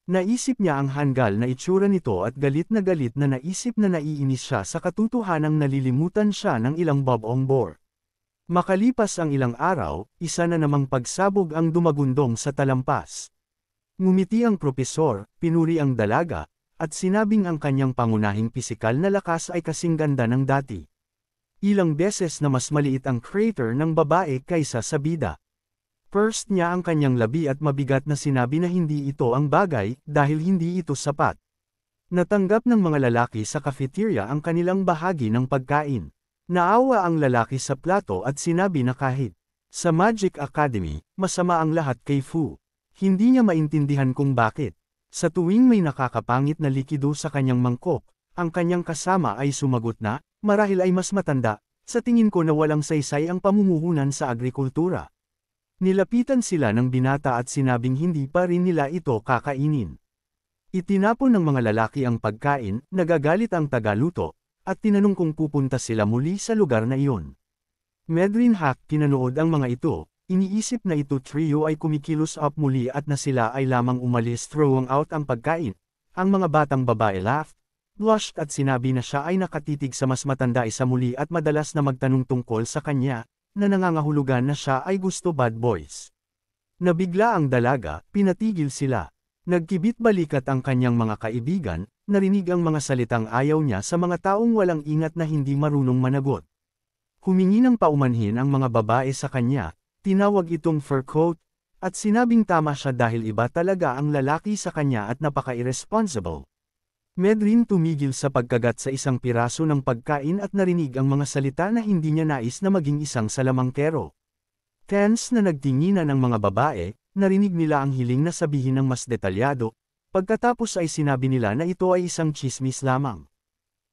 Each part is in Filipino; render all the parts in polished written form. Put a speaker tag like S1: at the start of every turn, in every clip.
S1: Naisip niya ang hanggal na itsura nito at galit na naisip na naiinis siya sa katotohanang nalilimutan siya ng ilang bob-ombor. Makalipas ang ilang araw, isa na namang pagsabog ang dumagundong sa talampas. Ngumiti ang propesor, pinuri ang dalaga, at sinabing ang kanyang pangunahing pisikal na lakas ay kasing ganda ng dati. Ilang beses na mas maliit ang crater ng babae kaysa sa bida. First niya ang kanyang labi at mabigat na sinabi na hindi ito ang bagay dahil hindi ito sapat. Natanggap ng mga lalaki sa cafeteria ang kanilang bahagi ng pagkain. Naawa ang lalaki sa plato at sinabi na kahit sa Magic Academy, masama ang lahat kay Fu. Hindi niya maintindihan kung bakit. Sa tuwing may nakakapangit na likido sa kanyang mangkok, ang kanyang kasama ay sumagot na, marahil ay mas matanda, sa tingin ko na walang saysay ang pamumuhunan sa agrikultura. Nilapitan sila ng binata at sinabing hindi pa rin nila ito kakainin. Itinapon ng mga lalaki ang pagkain, nagagalit ang tagaluto, at tinanong kung pupunta sila muli sa lugar na iyon. Medrin Hack pinanood ang mga ito. Iniisip na ito trio ay kumikilos up muli at na sila ay lamang umalis throwing out ang pagkain. Ang mga batang babae laughed, blushed at sinabi na siya ay nakatitig sa mas matanda isa muli at madalas na magtanong tungkol sa kanya, na nangangahulugan na siya ay gusto bad boys. Nabigla ang dalaga, pinatigil sila. Nagkibit balikat ang kanyang mga kaibigan, narinig ang mga salitang ayaw niya sa mga taong walang ingat na hindi marunong managot. Humingi ng paumanhin ang mga babae sa kanya. Tinawag itong fur coat, at sinabing tama siya dahil iba talaga ang lalaki sa kanya at napaka-irresponsible. Medrin tumigil sa pagkagat sa isang piraso ng pagkain at narinig ang mga salita na hindi niya nais na maging isang salamangkero. Tense na nagtinginan ang mga babae, narinig nila ang hiling na sabihin ng mas detalyado, pagkatapos ay sinabi nila na ito ay isang tsismis lamang.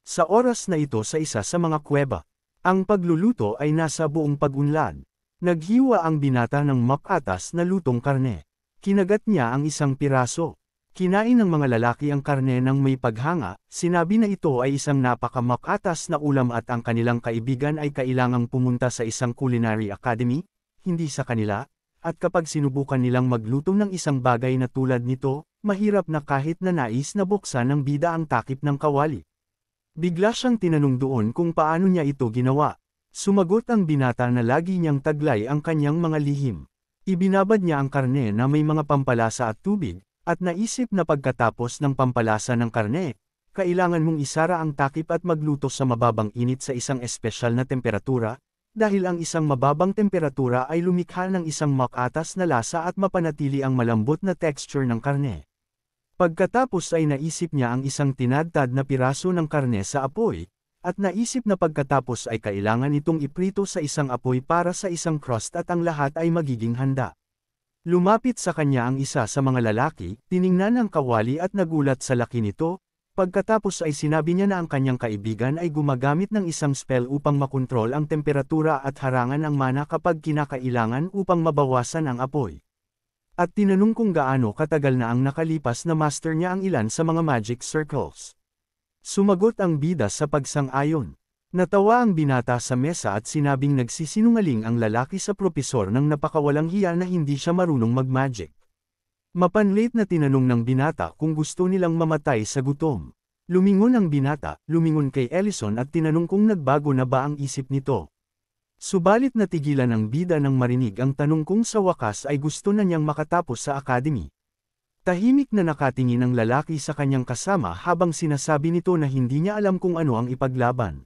S1: Sa oras na ito sa isa sa mga kuweba, ang pagluluto ay nasa buong pag-unlad. Naghiwa ang binata ng makatas na lutong karne. Kinagat niya ang isang piraso. Kinain ng mga lalaki ang karne ng may paghanga, sinabi na ito ay isang napakamakatas na ulam at ang kanilang kaibigan ay kailangang pumunta sa isang culinary academy, hindi sa kanila, at kapag sinubukan nilang magluto ng isang bagay na tulad nito, mahirap na kahit na nais na buksan ng bida ang takip ng kawali. Bigla siyang tinanong doon kung paano niya ito ginawa. Sumagot ang binata na lagi niyang taglay ang kanyang mga lihim. Ibinabad niya ang karne na may mga pampalasa at tubig, at naisip na pagkatapos ng pampalasa ng karne, kailangan mong isara ang takip at magluto sa mababang init sa isang espesyal na temperatura, dahil ang isang mababang temperatura ay lumikha ng isang makatas na lasa at mapanatili ang malambot na texture ng karne. Pagkatapos ay naisip niya ang isang tinadtad na piraso ng karne sa apoy, at naisip na pagkatapos ay kailangan itong iprito sa isang apoy para sa isang crust at ang lahat ay magiging handa. Lumapit sa kanya ang isa sa mga lalaki, tiningnan ang kawali at nagulat sa laki nito, pagkatapos ay sinabi niya na ang kanyang kaibigan ay gumagamit ng isang spell upang makontrol ang temperatura at harangan ang mana kapag kinakailangan upang mabawasan ang apoy. At tinanong kung gaano katagal na ang nakalipas na master niya ang ilan sa mga magic circles. Sumagot ang bida sa pagsang-ayon. Natawa ang binata sa mesa at sinabing nagsisinungaling ang lalaki sa propesor ng napakawalang hiya na hindi siya marunong mag-magic. Mapanlate na tinanong ng binata kung gusto nilang mamatay sa gutom. Lumingon ang binata, lumingon kay Ellison at tinanong kung nagbago na ba ang isip nito. Subalit natigilan ang bida nang marinig ang tanong kung sa wakas ay gusto na niyang makatapos sa academy. Tahimik na nakatingin ang lalaki sa kanyang kasama habang sinasabi nito na hindi niya alam kung ano ang ipaglaban.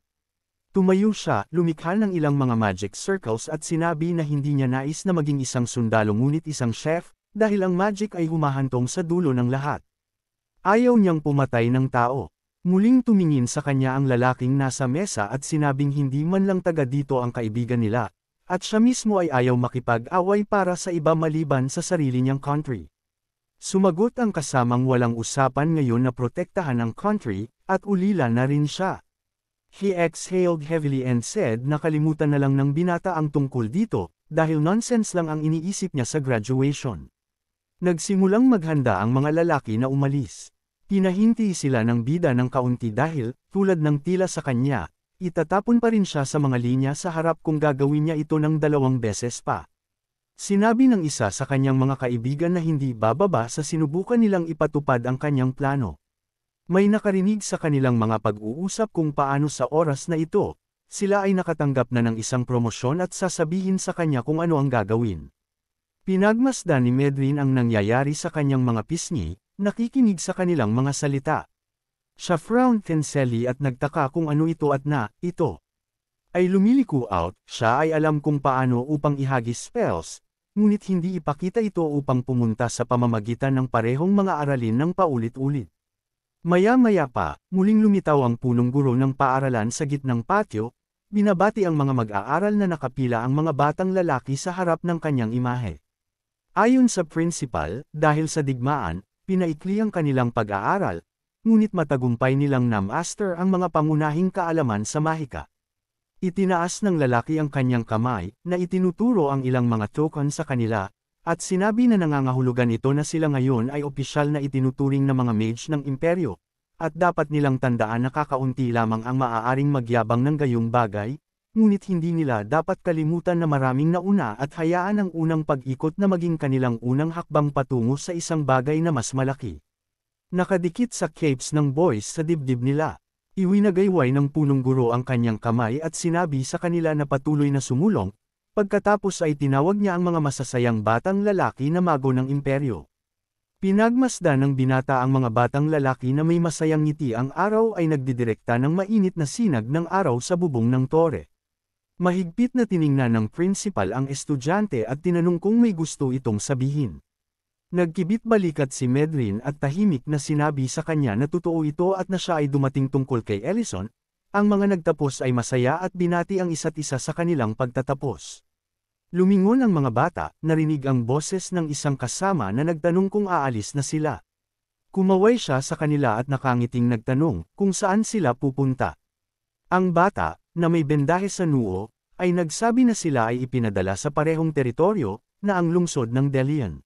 S1: Tumayo siya, lumikha ng ilang mga magic circles at sinabi na hindi niya nais na maging isang sundalo ngunit isang chef, dahil ang magic ay humahantong sa dulo ng lahat. Ayaw niyang pumatay ng tao. Muling tumingin sa kanya ang lalaking nasa mesa at sinabing hindi man lang taga dito ang kaibigan nila, at siya mismo ay ayaw makipag-away para sa iba maliban sa sarili niyang country. Sumagot ang kasamang walang usapan ngayon na protektahan ang country, at ulila na rin siya. He exhaled heavily and said na kalimutan na lang ng binata ang tungkol dito, dahil nonsense lang ang iniisip niya sa graduation. Nagsimulang maghanda ang mga lalaki na umalis. Pinahinti sila ng bida ng kaunti dahil, tulad ng tila sa kanya, itatapon pa rin siya sa mga linya sa harap kung gagawin niya ito ng 2 beses pa. Sinabi ng isa sa kanyang mga kaibigan na hindi bababa sa sinubukan nilang ipatupad ang kanyang plano. May nakarinig sa kanilang mga pag-uusap kung paano sa oras na ito, sila ay nakatanggap na ng isang promosyon at sasabihin sa kanya kung ano ang gagawin. Pinagmasdan ni Medrin ang nangyayari sa kanyang mga pisngi, nakikinig sa kanilang mga salita. Siya frowned tensely at nagtaka kung ano ito at ito ay lumiliko out, siya ay alam kung paano upang ihagis spells, ngunit hindi ipakita ito upang pumunta sa pamamagitan ng parehong mga aralin ng paulit-ulit. Maya-maya pa, muling lumitaw ang punong guro ng paaralan sa gitnang patio, binabati ang mga mag-aaral na nakapila ang mga batang lalaki sa harap ng kanyang imahe. Ayon sa principal, dahil sa digmaan, pinaikli ang kanilang pag-aaral, ngunit matagumpay nilang na-master ang mga pangunahing kaalaman sa mahika. Itinaas ng lalaki ang kanyang kamay, na itinuturo ang ilang mga token sa kanila, at sinabi na nangangahulugan ito na sila ngayon ay opisyal na itinuturing na mga mage ng imperyo, at dapat nilang tandaan na kakaunti lamang ang maaaring magyabang ng gayong bagay, ngunit hindi nila dapat kalimutan na maraming nauna at hayaan ang unang pag-ikot na maging kanilang unang hakbang patungo sa isang bagay na mas malaki. Nakadikit sa capes ng boys sa dibdib nila. Iwinagayway ng punong guro ang kanyang kamay at sinabi sa kanila na patuloy na sumulong, pagkatapos ay tinawag niya ang mga masasayang batang lalaki na mago ng imperyo. Pinagmasdan ng binata ang mga batang lalaki na may masayang ngiti ang araw ay nagdidirekta ng mainit na sinag ng araw sa bubong ng tore. Mahigpit na tiningnan ng principal ang estudyante at tinanong kung may gusto itong sabihin. Nagkibit-balikat si Medrin at tahimik na sinabi sa kanya na totoo ito at na siya ay dumating tungkol kay Ellison. Ang mga nagtapos ay masaya at binati ang isa't isa sa kanilang pagtatapos. Lumingon ang mga bata, narinig ang boses ng isang kasama na nagtanong kung aalis na sila. Kumaway siya sa kanila at nakangiting nagtanong kung saan sila pupunta. Ang bata, na may bendahe sa noo, ay nagsabi na sila ay ipinadala sa parehong teritoryo, na ang lungsod ng Delian.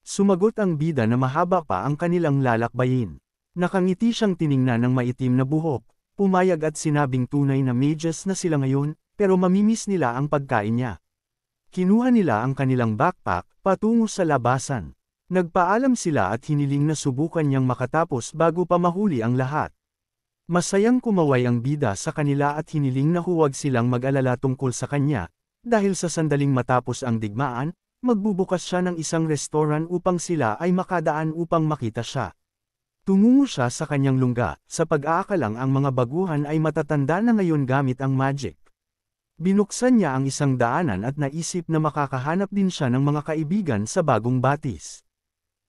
S1: Sumagot ang bida na mahaba pa ang kanilang lalakbayin. Nakangiti siyang tiningnan ng maitim na buhok, pumayag at sinabing tunay na mages na sila ngayon, pero mamimiss nila ang pagkain niya. Kinuha nila ang kanilang backpack, patungo sa labasan. Nagpaalam sila at hiniling na subukan niyang makatapos bago pa mahuli ang lahat. Masayang kumaway ang bida sa kanila at hiniling na huwag silang mag-alala tungkol sa kanya, dahil sa sandaling matapos ang digmaan, magbubukas siya ng isang restoran upang sila ay makadaan upang makita siya. Tumungo siya sa kanyang lungga, sa pag-aakalang ang mga baguhan ay matatanda na ngayon gamit ang magic. Binuksan niya ang isang daanan at naisip na makakahanap din siya ng mga kaibigan sa bagong batis.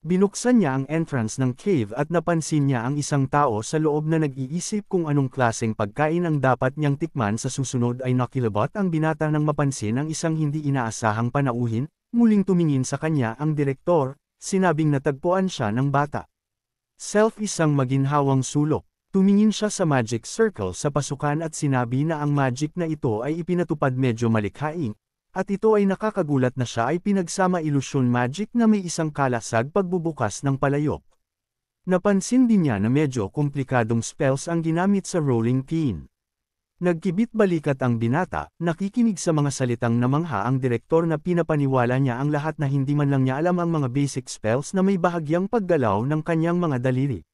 S1: Binuksan niya ang entrance ng cave at napansin niya ang isang tao sa loob na nag-iisip kung anong klaseng pagkain ang dapat niyang tikman sa susunod ay nakilabot ang binata nang mapansin ang isang hindi inaasahang panauhin. Muling tumingin sa kanya ang direktor, sinabing natagpuan siya ng bata. Self isang maginhawang sulok. Tumingin siya sa magic circle sa pasukan at sinabi na ang magic na ito ay ipinatupad medyo malikhaing, at ito ay nakakagulat na siya ay pinagsama ilusyon magic na may isang kalasag pagbubukas ng palayok. Napansin din niya na medyo komplikadong spells ang ginamit sa rolling pin. Nagkibit-balikat ang binata, nakikinig sa mga salitang namangha ang direktor na pinapaniwala niya ang lahat na hindi man lang niya alam ang mga basic spells na may bahagyang paggalaw ng kanyang mga daliri.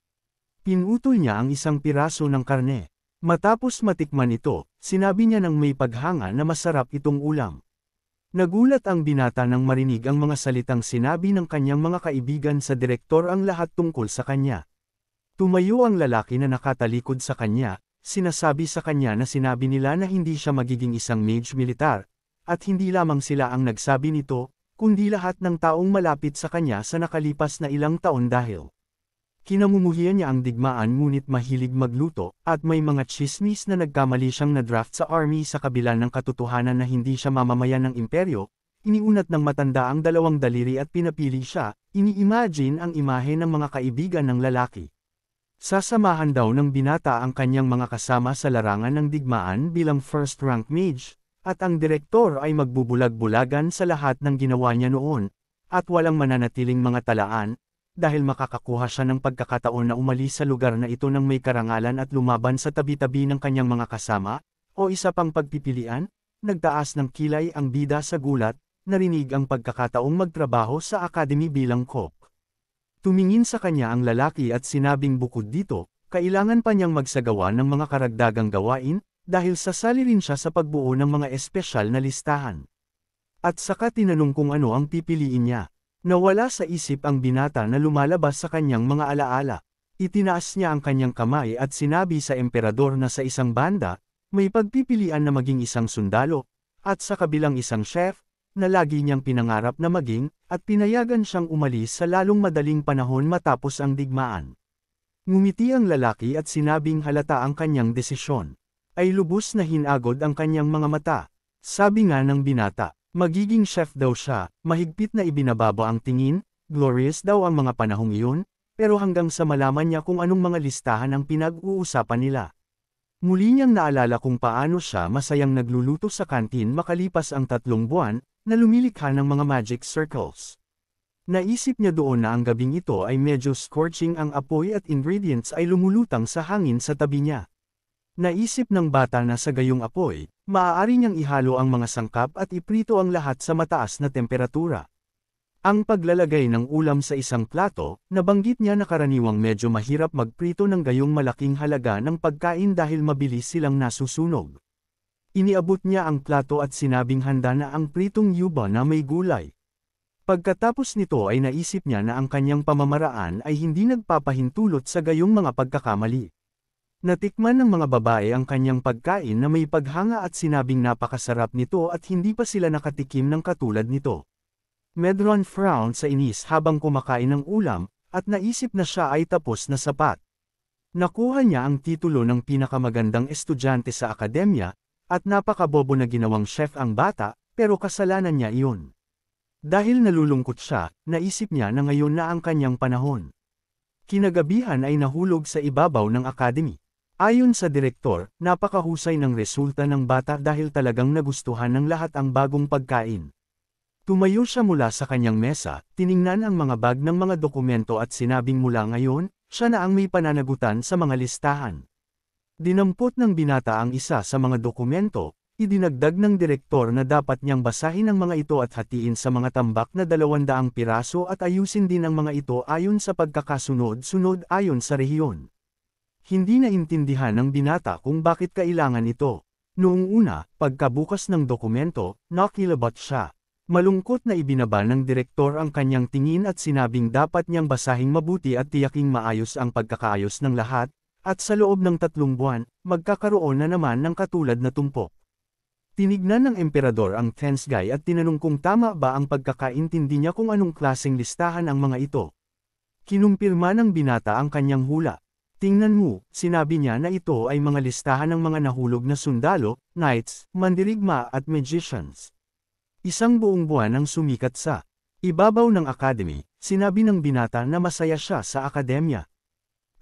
S1: Pinutol niya ang isang piraso ng karne. Matapos matikman ito, sinabi niya ng may paghanga na masarap itong ulam. Nagulat ang binata nang marinig ang mga salitang sinabi ng kanyang mga kaibigan sa direktor ang lahat tungkol sa kanya. Tumayo ang lalaki na nakatalikod sa kanya. Sinasabi sa kanya na sinabi nila na hindi siya magiging isang mage militar, at hindi lamang sila ang nagsabi nito, kundi lahat ng taong malapit sa kanya sa nakalipas na ilang taon dahil kinamumuhian niya ang digmaan ngunit mahilig magluto, at may mga chismis na nagkamali siyang na-draft sa army sa kabila ng katotohanan na hindi siya mamamayan ng imperyo. Iniunat ng matanda ang dalawang daliri at pinapili siya, ini-imagine ang imahe ng mga kaibigan ng lalaki. Sasamahan daw ng binata ang kanyang mga kasama sa larangan ng digmaan bilang first-rank mage, at ang direktor ay magbubulag-bulagan sa lahat ng ginawa niya noon, at walang mananatiling mga talaan, dahil makakakuha siya ng pagkakataon na umalis sa lugar na ito ng may karangalan at lumaban sa tabi-tabi ng kanyang mga kasama, o isa pang pagpipilian, nagtaas ng kilay ang bida sa gulat, narinig ang pagkakataong magtrabaho sa academy bilang cook. Tumingin sa kanya ang lalaki at sinabing bukod dito, kailangan pa niyang magsagawa ng mga karagdagang gawain, dahil sasali rin siya sa pagbuo ng mga espesyal na listahan. At saka tinanong kung ano ang pipiliin niya. Nawala sa isip ang binata na lumalabas sa kanyang mga alaala. Itinaas niya ang kanyang kamay at sinabi sa emperador na sa isang banda, may pagpipilian na maging isang sundalo, at sa kabilang isang chef, na lagi niyang pinangarap na maging, at pinayagan siyang umalis sa lalong madaling panahon matapos ang digmaan. Ngumiti ang lalaki at sinabing halata ang kanyang desisyon. Ay lubos na hinagod ang kanyang mga mata. Sabi nga ng binata, magiging chef daw siya, mahigpit na ibinababa ang tingin, glorious daw ang mga panahong iyon, pero hanggang sa malaman niya kung anong mga listahan ang pinag-uusapan nila. Muli niyang naalala kung paano siya masayang nagluluto sa kantin makalipas ang 3 buwan, na lumilikha ng mga magic circles. Naisip niya doon na ang gabing ito ay medyo scorching ang apoy at ingredients ay lumulutang sa hangin sa tabi niya. Naisip ng bata na sa gayong apoy, maaari niyang ihalo ang mga sangkap at iprito ang lahat sa mataas na temperatura. Ang paglalagay ng ulam sa isang plato, nabanggit niya na karaniwang medyo mahirap magprito ng gayong malaking halaga ng pagkain dahil mabilis silang nasusunog. Iniabot niya ang plato at sinabing handa na ang pritong yuba na may gulay. Pagkatapos nito ay naisip niya na ang kanyang pamamaraan ay hindi nagpapahintulot sa gayong mga pagkakamali. Natikman ng mga babae ang kanyang pagkain na may paghanga at sinabing napakasarap nito at hindi pa sila nakatikim ng katulad nito. Medron frowned sa inis habang kumakain ng ulam, at naisip na siya ay tapos na sapat. Nakuha niya ang titulo ng pinakamagandang estudyante sa akademya, at napakabobo na ginawang chef ang bata, pero kasalanan niya iyon. Dahil nalulungkot siya, naisip niya na ngayon na ang kanyang panahon. Kinagabihan ay nahulog sa ibabaw ng academy. Ayon sa direktor, napakahusay ng resulta ng bata dahil talagang nagustuhan ng lahat ang bagong pagkain. Tumayo siya mula sa kanyang mesa, tiningnan ang mga bag ng mga dokumento at sinabing mula ngayon, siya na ang may pananagutan sa mga listahan. Dinampot ng binata ang isa sa mga dokumento, idinagdag ng direktor na dapat niyang basahin ang mga ito at hatiin sa mga tambak na 200 piraso at ayusin din ang mga ito ayon sa pagkakasunod-sunod ayon sa rehiyon. Hindi naintindihan ng binata kung bakit kailangan ito. Noong una, pagkabukas ng dokumento, nakilabot siya. Malungkot na ibinaba ng direktor ang kanyang tingin at sinabing dapat niyang basahing mabuti at tiyaking maayos ang pagkakaayos ng lahat, at sa loob ng 3 buwan, magkakaroon na naman ng katulad na tumpok. Tinignan ng emperador ang tense guy at tinanong kung tama ba ang pagkakaintindi niya kung anong klaseng listahan ang mga ito. Kinumpirma ng binata ang kanyang hula. Tingnan mo, sinabi niya na ito ay mga listahan ng mga nahulog na sundalo, knights, mandirigma at magicians. Isang buong buwan ang sumikat sa ibabaw ng academy, sinabi ng binata na masaya siya sa akademya.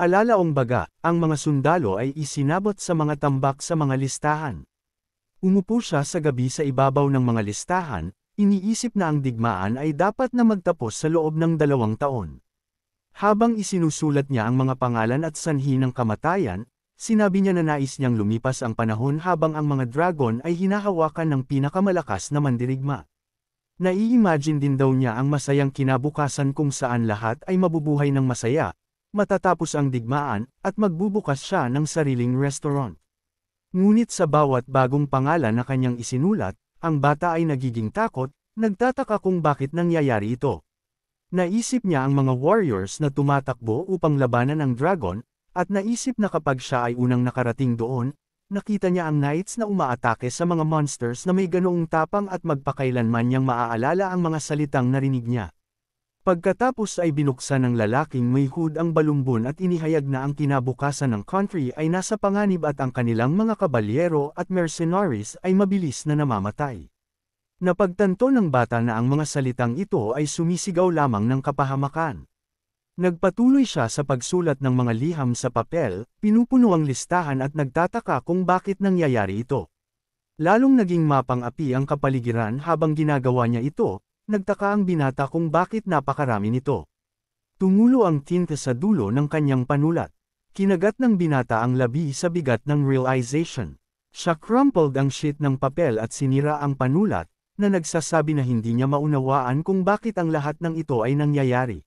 S1: Alalaong baga, ang mga sundalo ay isinabot sa mga tambak sa mga listahan. Umupo siya sa gabi sa ibabaw ng mga listahan, iniisip na ang digmaan ay dapat na magtapos sa loob ng 2 taon. Habang isinusulat niya ang mga pangalan at sanhi ng kamatayan, sinabi niya na nais niyang lumipas ang panahon habang ang mga dragon ay hinahawakan ng pinakamalakas na mandirigma. Nai-imagine din daw niya ang masayang kinabukasan kung saan lahat ay mabubuhay ng masaya, matatapos ang digmaan, at magbubukas siya ng sariling restaurant. Ngunit sa bawat bagong pangalan na kanyang isinulat, ang bata ay nagiging takot, nagtataka kung bakit nangyayari ito. Naisip niya ang mga warriors na tumatakbo upang labanan ang dragon, at naisip na kapag siya ay unang nakarating doon, nakita niya ang knights na umaatake sa mga monsters na may ganoong tapang at magpakailanman niyang maaalala ang mga salitang narinig niya. Pagkatapos ay binuksan ng lalaking may hood ang balumbon at inihayag na ang kinabukasan ng country ay nasa panganib at ang kanilang mga kabalyero at mercenaries ay mabilis na namamatay. Napagtanto ng bata na ang mga salitang ito ay sumisigaw lamang ng kapahamakan. Nagpatuloy siya sa pagsulat ng mga liham sa papel, pinupuno ang listahan at nagtataka kung bakit nangyayari ito. Lalong naging mapang-api ang kapaligiran habang ginagawa niya ito. Nagtaka ang binata kung bakit napakarami nito. Tumulo ang tinta sa dulo ng kanyang panulat. Kinagat ng binata ang labi sa bigat ng realization. Siya crumpled ang sheet ng papel at sinira ang panulat, na nagsasabi na hindi niya maunawaan kung bakit ang lahat ng ito ay nangyayari.